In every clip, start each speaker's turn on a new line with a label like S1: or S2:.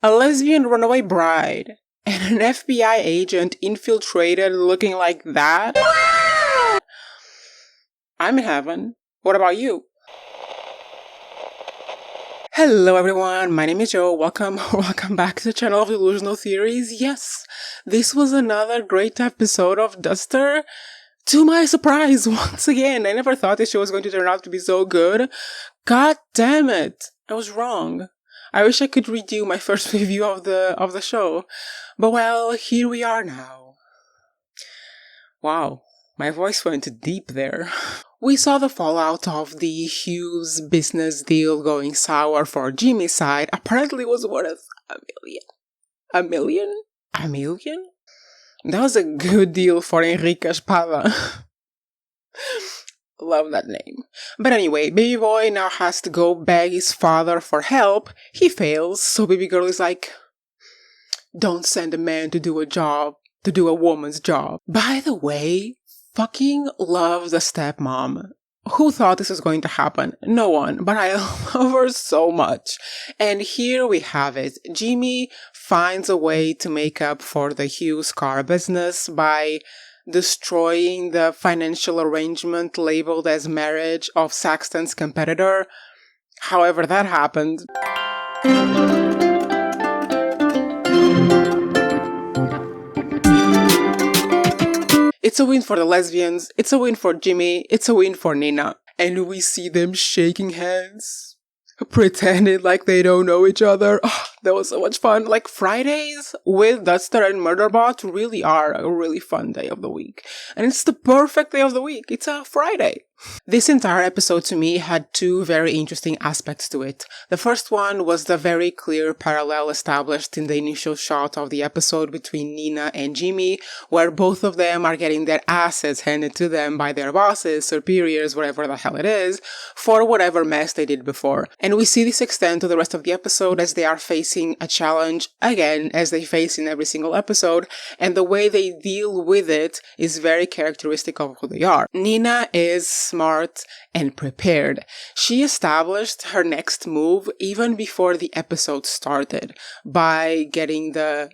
S1: A lesbian runaway bride and an FBI agent infiltrated looking like that? I'm in heaven. What about you? Hello everyone, my name is Joe. Welcome back to the channel of Delusional Theories. Yes, this was another great episode of DUSTER. To my surprise, once again, I never thought this show was going to turn out to be so good. God damn it, I was wrong. I wish I could redo my first review of the show. But well, here we are now. Wow, my voice went deep there. We saw the fallout of the Hughes business deal going sour for Jimmy's side. Apparently it was worth $1 million. $1 million? $1 million? That was a good deal for Enrique Espada. Love that name. But anyway, baby boy now has to go beg his father for help. He fails, so baby girl is like, don't send a man to do a woman's job. By the way, fucking love the stepmom. Who thought this was going to happen? No one, but I love her so much. And here we have it. Jimmy finds a way to make up for the Hughes car business by destroying the financial arrangement labeled as marriage of Saxton's competitor. However that happened. It's a win for the lesbians, it's a win for Jimmy, it's a win for Nina. And we see them shaking hands, pretending like they don't know each other. Oh, that was so much fun. Like, Fridays with Duster and Murderbot really are a really fun day of the week. And it's the perfect day of the week. It's a Friday. This entire episode to me had two very interesting aspects to it. The first one was the very clear parallel established in the initial shot of the episode between Nina and Jimmy, where both of them are getting their asses handed to them by their bosses, superiors, whatever the hell it is, for whatever mess they did before. And we see this extend to the rest of the episode as they are facing a challenge, again, as they face in every single episode, and the way they deal with it is very characteristic of who they are. Nina is smart and prepared. She established her next move even before the episode started by getting the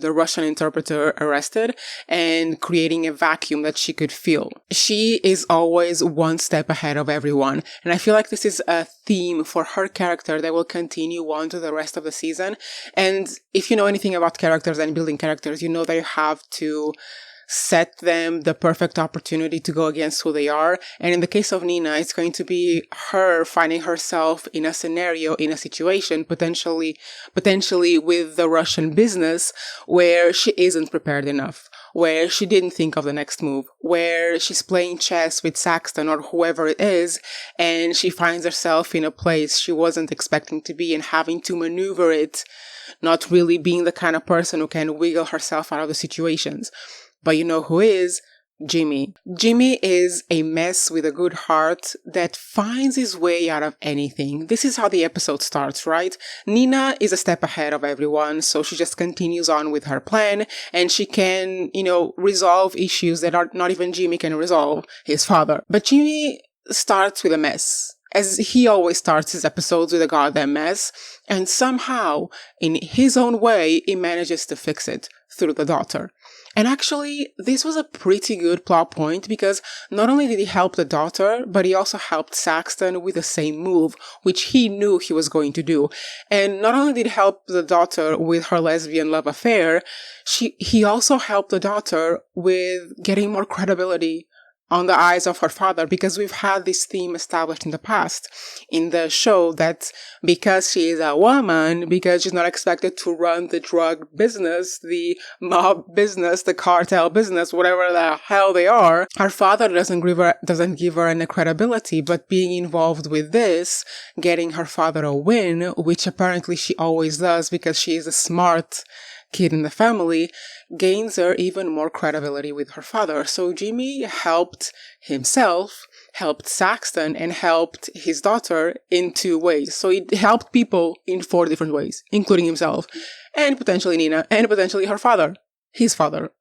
S1: Russian interpreter arrested and creating a vacuum that she could feel. She is always one step ahead of everyone, and I feel like this is a theme for her character that will continue on to the rest of the season. And if you know anything about characters and building characters, you know that you have to set them the perfect opportunity to go against who they are. And in the case of Nina, it's going to be her finding herself in a scenario, in a situation, potentially with the Russian business, where she isn't prepared enough, where she didn't think of the next move, where she's playing chess with Saxton or whoever it is, and she finds herself in a place she wasn't expecting to be and having to maneuver it, not really being the kind of person who can wiggle herself out of the situations. But you know who is? Jimmy. Jimmy is a mess with a good heart that finds his way out of anything. This is how the episode starts, right? Nina is a step ahead of everyone, so she just continues on with her plan, and she can, resolve issues that not even Jimmy can resolve, his father. But Jimmy starts with a mess, as he always starts his episodes with a goddamn mess, and somehow, in his own way, he manages to fix it through the daughter. And actually, this was a pretty good plot point because not only did he help the daughter, but he also helped Saxton with the same move, which he knew he was going to do. And not only did he help the daughter with her lesbian love affair, he also helped the daughter with getting more credibility on the eyes of her father, because we've had this theme established in the past in the show that because she is a woman, because she's not expected to run the drug business, the mob business, the cartel business, whatever the hell they are, her father doesn't give her any credibility. But being involved with this, getting her father a win, which apparently she always does because she is a smart kid in the family, gains her even more credibility with her father. So Jimmy helped himself, helped Saxton, and helped his daughter in 2 ways. So he helped people in 4 different ways, including himself, and potentially Nina, and potentially her father, his father.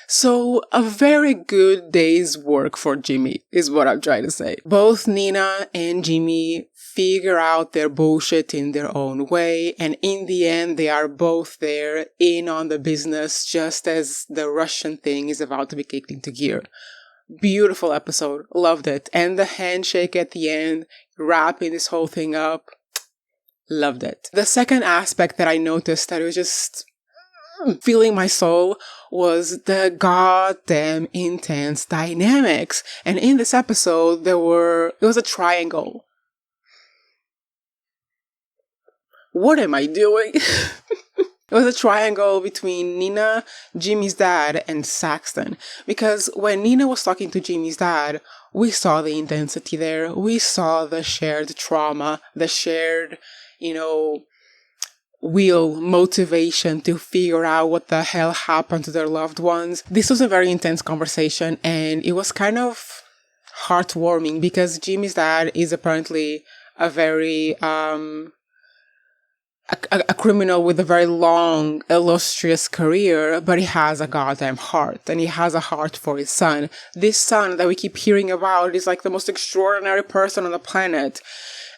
S1: So a very good day's work for Jimmy is what I'm trying to say. Both Nina and Jimmy figure out their bullshit in their own way. And in the end, they are both there in on the business just as the Russian thing is about to be kicked into gear. Beautiful episode. Loved it. And the handshake at the end, wrapping this whole thing up. Loved it. The second aspect that I noticed that was just feeling my soul was the goddamn intense dynamics. And in this episode, it was a triangle. What am I doing? It was a triangle between Nina, Jimmy's dad, and Saxton. Because when Nina was talking to Jimmy's dad, we saw the intensity there. We saw the shared trauma, the shared, real motivation to figure out what the hell happened to their loved ones. This was a very intense conversation, and it was kind of heartwarming because Jimmy's dad is apparently a very a criminal with a very long, illustrious career, but he has a goddamn heart, and he has a heart for his son. This son that we keep hearing about is like the most extraordinary person on the planet.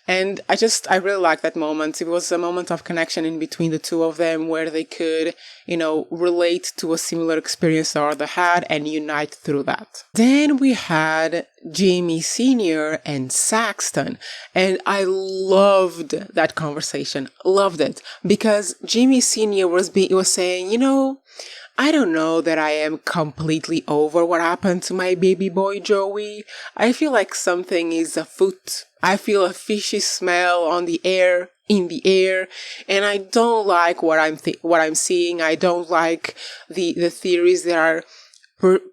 S1: And I really liked that moment. It was a moment of connection in between the two of them where they could, relate to a similar experience the other had and unite through that. Then we had Jimmy Sr. and Saxton. And I loved that conversation. Loved it. Because Jimmy Sr. was saying, I don't know that I am completely over what happened to my baby boy Joey. I feel like something is afoot. I feel a fishy smell in the air, and I don't like what I'm seeing. I don't like the theories that are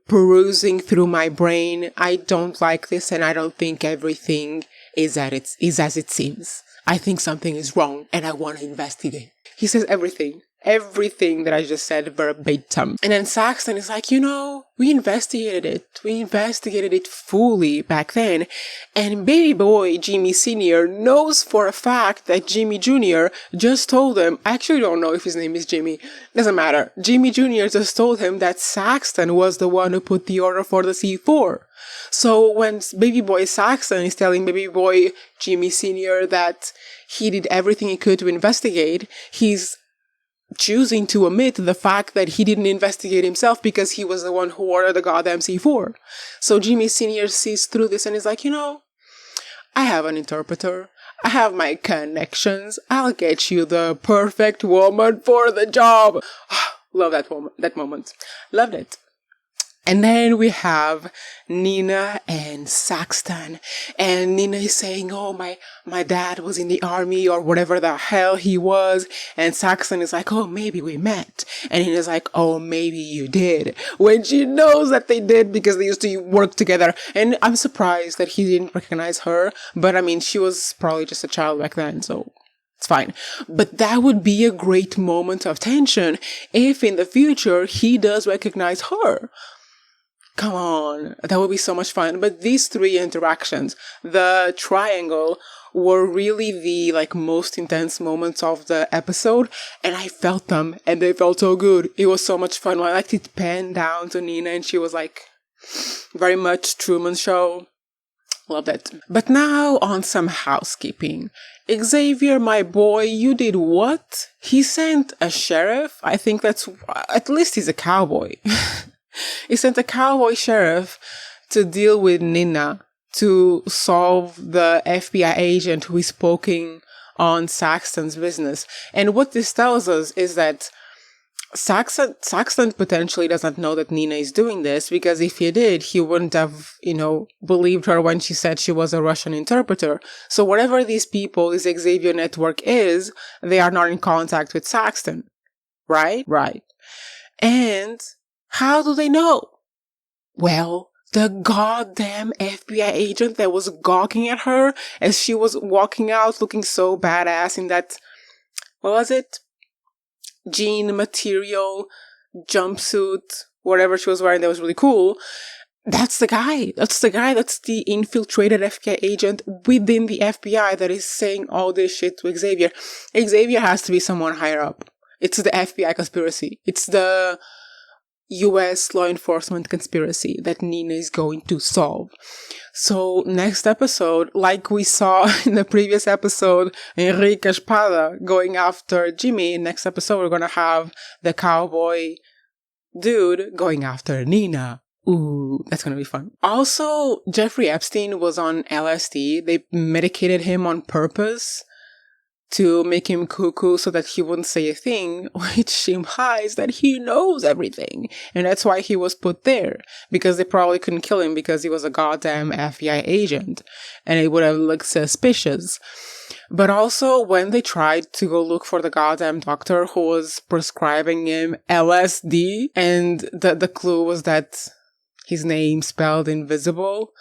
S1: perusing through my brain. I don't like this, and I don't think everything is as it seems. I think something is wrong, and I want to investigate. He says everything that I just said verbatim. And then Saxton is like, we investigated it fully back then. And baby boy Jimmy Sr. knows for a fact that Jimmy Jr. just told him, I actually don't know if his name is Jimmy, doesn't matter. Jimmy Jr. just told him that Saxton was the one who put the order for the C4. So when baby boy Saxton is telling baby boy Jimmy Sr. that he did everything he could to investigate, he's choosing to omit the fact that he didn't investigate himself because he was the one who ordered the goddamn C4. So Jimmy Sr. sees through this and is like, I have an interpreter. I have my connections. I'll get you the perfect woman for the job. Love that moment. Loved it. And then we have Nina and Saxton. And Nina is saying, oh, my dad was in the army or whatever the hell he was. And Saxton is like, oh, maybe we met. And Nina's like, oh, maybe you did. When she knows that they did because they used to work together. And I'm surprised that he didn't recognize her. But I mean, she was probably just a child back then, so it's fine. But that would be a great moment of tension if in the future he does recognize her. Come on, that would be so much fun. But these three interactions, the triangle, were really the most intense moments of the episode, and I felt them, and they felt so good. It was so much fun. I liked it panned down to Nina, and she was very much Truman Show. Loved it. But now on some housekeeping. Xavier, my boy, you did what? He sent a sheriff? I think at least he's a cowboy. He sent a cowboy sheriff to deal with Nina to solve the FBI agent who is poking on Saxton's business. And what this tells us is that Saxton potentially doesn't know that Nina is doing this, because if he did, he wouldn't have, believed her when she said she was a Russian interpreter. So whatever these people, this Xavier network is, they are not in contact with Saxton. Right? Right. And how do they know? Well, the goddamn FBI agent that was gawking at her as she was walking out looking so badass in that, what was it? Jean material jumpsuit, whatever she was wearing that was really cool. That's the guy. That's the infiltrated FBI agent within the FBI that is saying all this shit to Xavier. Xavier has to be someone higher up. It's the FBI conspiracy. It's the US law enforcement conspiracy that Nina is going to solve. So next episode, like we saw in the previous episode, Enrique Espada going after Jimmy, next episode we're gonna have the cowboy dude going after Nina. Ooh, that's gonna be fun. Also, Jeffrey Epstein was on LSD. They medicated him on purpose to make him cuckoo so that he wouldn't say a thing, which implies that he knows everything. And that's why he was put there. Because they probably couldn't kill him because he was a goddamn FBI agent. And it would have looked suspicious. But also, when they tried to go look for the goddamn doctor who was prescribing him LSD, and the clue was that his name spelled invisible.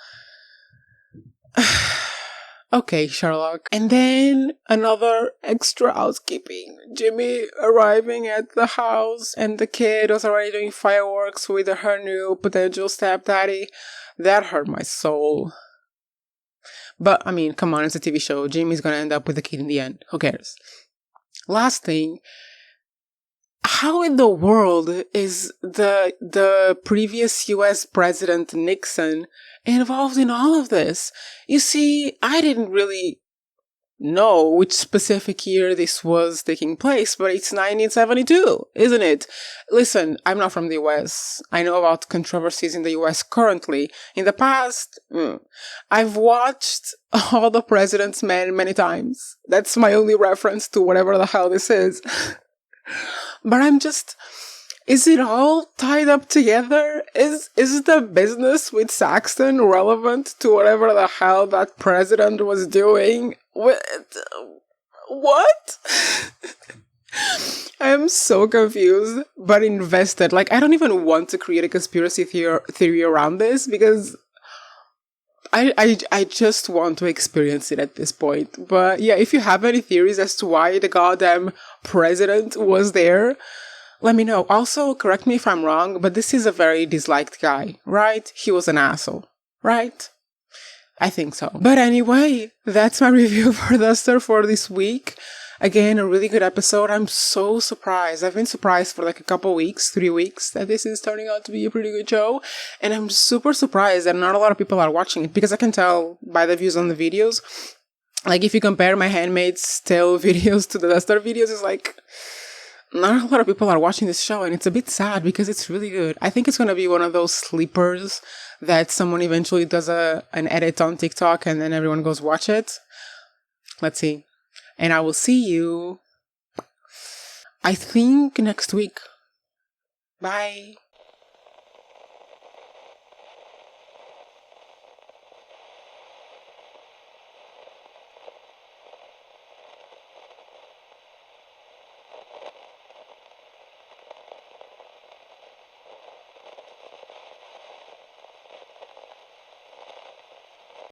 S1: Okay, Sherlock. And then another extra housekeeping. Jimmy arriving at the house and the kid was already doing fireworks with her new potential stepdaddy. That hurt my soul. But, I mean, come on, it's a TV show. Jimmy's gonna end up with the kid in the end. Who cares? Last thing. How in the world is the previous US President Nixon involved in all of this? You see, I didn't really know which specific year this was taking place, but it's 1972, isn't it? Listen, I'm not from the US. I know about controversies in the US currently. In the past, I've watched All the President's Men many times. That's my only reference to whatever the hell this is. But I'm just, is it all tied up together? Is the business with Saxton relevant to whatever the hell that president was doing? What? I am so confused, but invested. Like, I don't even want to create a conspiracy theory around this because I just want to experience it at this point. But yeah, if you have any theories as to why the goddamn president was there, let me know. Also, correct me if I'm wrong, but this is a very disliked guy, right? He was an asshole, right? I think so. But anyway, that's my review for Duster for this week. Again, a really good episode. I'm so surprised. I've been surprised for like a couple weeks, 3 weeks, that this is turning out to be a pretty good show. And I'm super surprised that not a lot of people are watching it, because I can tell by the views on the videos. Like, if you compare my Handmaid's Tale videos to the Duster videos, it's like, not a lot of people are watching this show, and it's a bit sad because it's really good. I think it's going to be one of those sleepers that someone eventually does an edit on TikTok and then everyone goes watch it. Let's see. And I will see you, I think, next week. Bye.